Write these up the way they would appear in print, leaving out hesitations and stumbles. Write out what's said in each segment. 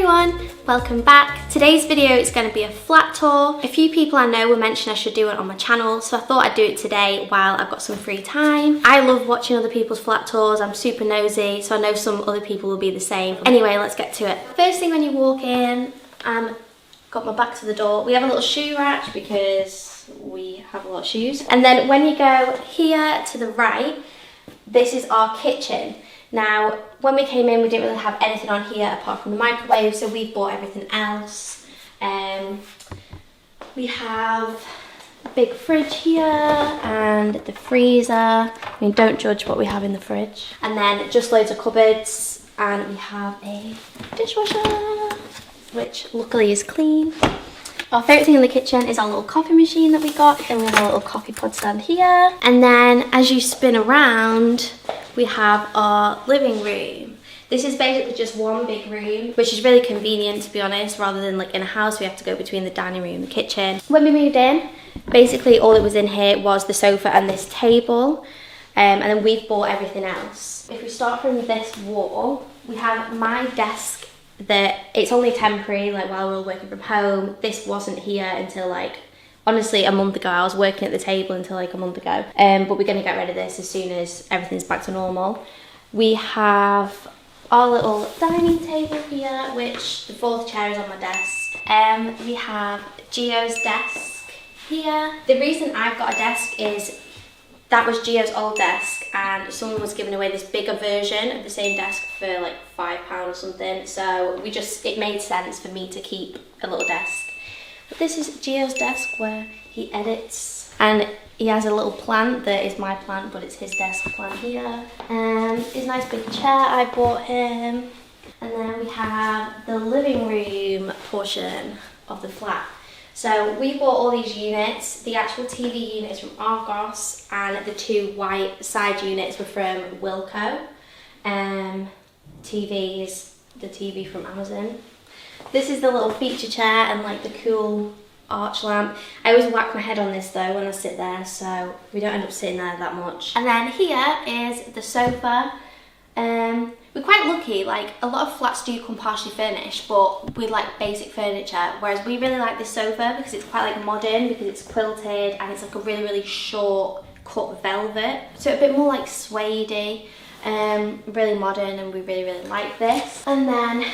everyone, welcome back. Today's video is going to be a flat tour. A few people I know were mentioning I should do it on my channel, so I thought I'd do it today while I've got some free time. I love watching other people's flat tours. I'm super nosy, so I know some other people will be the same. Anyway, let's get to it. First thing when you walk in, got my back to the door. We have a little shoe rack because we have a lot of shoes. And then when you go here to the right, this is our kitchen. Now, when we came in, we didn't really have anything on here apart from the microwave, so we've bought everything else. We have a big fridge here and the freezer. I mean, don't judge what we have in the fridge. And then just loads of cupboards, and we have a dishwasher, which luckily is clean. Our favourite thing in the kitchen is our little coffee machine that we got. Then we have a little coffee pod stand here. And then as you spin around, we have our living room. This is basically just one big room, which is really convenient, to be honest. Rather than like in a house, we have to go between the dining room and the kitchen. When we moved in, basically all that was in here was the sofa and this table. And then we've bought everything else. If we start from this wall, we have my desk that it's only temporary, like while we were working from home. This wasn't here until like, honestly, a month ago. I was working at the table until like a month ago. But we're gonna get rid of this as soon as everything's back to normal. We have our little dining table here, which the fourth chair is on my desk. We have Gio's desk here. The reason I've got a desk is that was Gio's old desk, and someone was giving away this bigger version of the same desk for like £5 or something. So it made sense for me to keep a little desk. But this is Gio's desk where he edits, and he has a little plant that is my plant, but it's his desk plant here. His nice big chair I bought him. And then we have the living room portion of the flat. So we bought all these units. The actual TV unit is from Argos, and the two white side units were from Wilko. TV's the TV from Amazon. This is the little feature chair and like the cool arch lamp. I always whack my head on this though when I sit there, so we don't end up sitting there that much. And then here is the sofa. We're quite lucky, like a lot of flats do come partially furnished, but with like basic furniture, whereas we really like this sofa because it's quite like modern, because it's quilted and it's like a really, really short cut velvet. So a bit more like suede-y, really modern, and we really, really like this. And then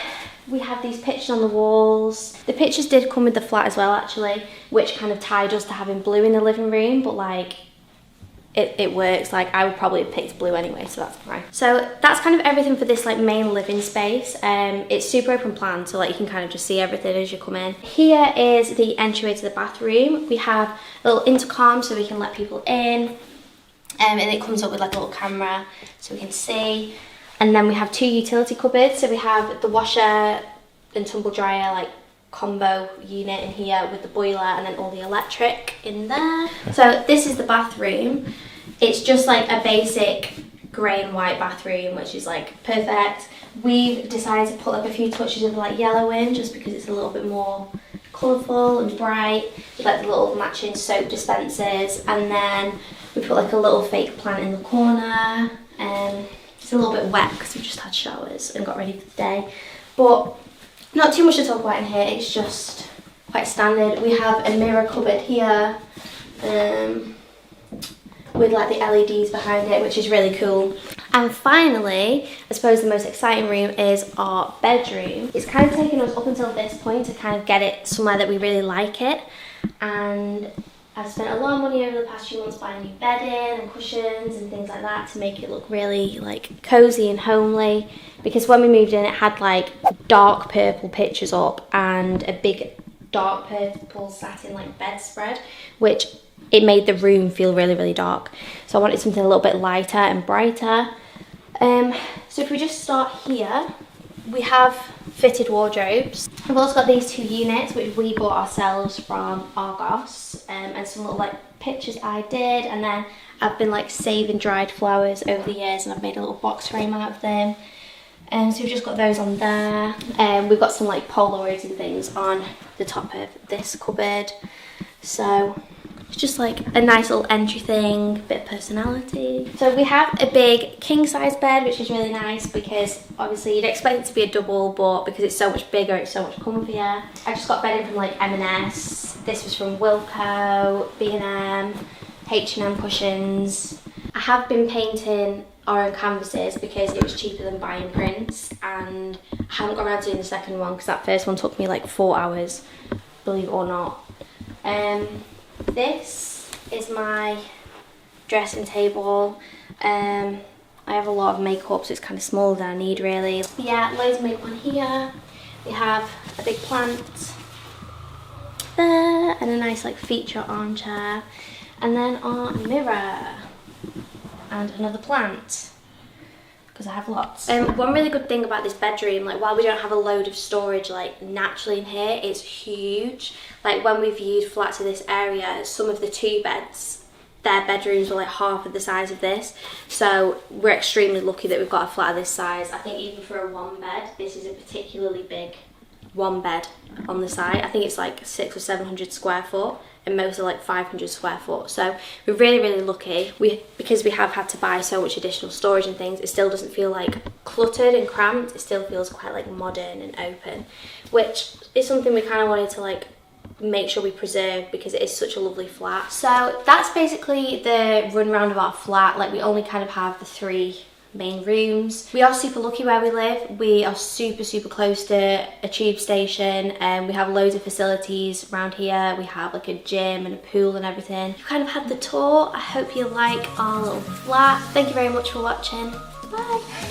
we have these pictures on the walls. The pictures did come with the flat as well actually, which kind of tied us to having blue in the living room, but like it works. Like I would probably have picked blue anyway, so that's fine. So that's kind of everything for this like main living space. It's super open plan, so like you can kind of just see everything as you come in. Here is the entryway to the bathroom. We have a little intercom so we can let people in, and it comes up with like a little camera so we can see. And then we have two utility cupboards. So we have the washer and tumble dryer like combo unit in here with the boiler, and then all the electric in there. So this is the bathroom. It's just like a basic grey and white bathroom, which is like perfect. We've decided to put like a few touches of like yellow in just because it's a little bit more colourful and bright, with like the little matching soap dispensers. And then we put like a little fake plant in the corner. It's a little bit wet because we just had showers and got ready for the day, but not too much to talk about in here. It's just quite standard. We have a mirror cupboard here with like the LEDs behind it, which is really cool. And finally, I suppose the most exciting room is our bedroom. It's kind of taken us up until this point to kind of get it somewhere that we really like it, and I've spent a lot of money over the past few months buying new bedding and cushions and things like that to make it look really like cozy and homely, because when we moved in it had like dark purple pictures up and a big dark purple satin like bedspread, which it made the room feel really, really dark. So I wanted something a little bit lighter and brighter. So if we just start here, we have fitted wardrobes. We've also got these two units which we bought ourselves from Argos, and some little like pictures I did, and then I've been like saving dried flowers over the years and I've made a little box frame out of them. So we've just got those on there. We've got some like Polaroids and things on the top of this cupboard. So It's just like a nice little entry thing, bit of personality. So we have a big king size bed, which is really nice because obviously you'd expect it to be a double, but because it's so much bigger, it's so much comfier. I just got bedding from like M&S. This was from Wilko, B&M, H&M cushions. I have been painting our own canvases because it was cheaper than buying prints, and I haven't got around to doing the second one because that first one took me like 4 hours, believe it or not. This is my dressing table. I have a lot of makeup, so it's kind of smaller than I need really. But yeah, loads of makeup on here. We have a big plant there and a nice like feature armchair, and then our mirror and another plant because I have lots. One really good thing about this bedroom, like while we don't have a load of storage like naturally in here, it's huge. Like when we viewed flats in this area, some of the 2 beds, their bedrooms were like half of the size of this. So we're extremely lucky that we've got a flat of this size. I think even for a 1 bed, this is a particularly big 1 bed on the side. I think it's like 600 or 700 square foot. And most are like 500 square foot. So we're really, really lucky. Because we have had to buy so much additional storage and things, it still doesn't feel like cluttered and cramped. It still feels quite like modern and open, which is something we kind of wanted to like make sure we preserve because it is such a lovely flat. So that's basically the run round of our flat. Like we only kind of have the 3 main rooms. We are super lucky where we live. We are super, super close to a tube station, and we have loads of facilities around here. We have like a gym and a pool and everything. You kind of had the tour. I hope you like our little flat. Thank you very much for watching. Bye.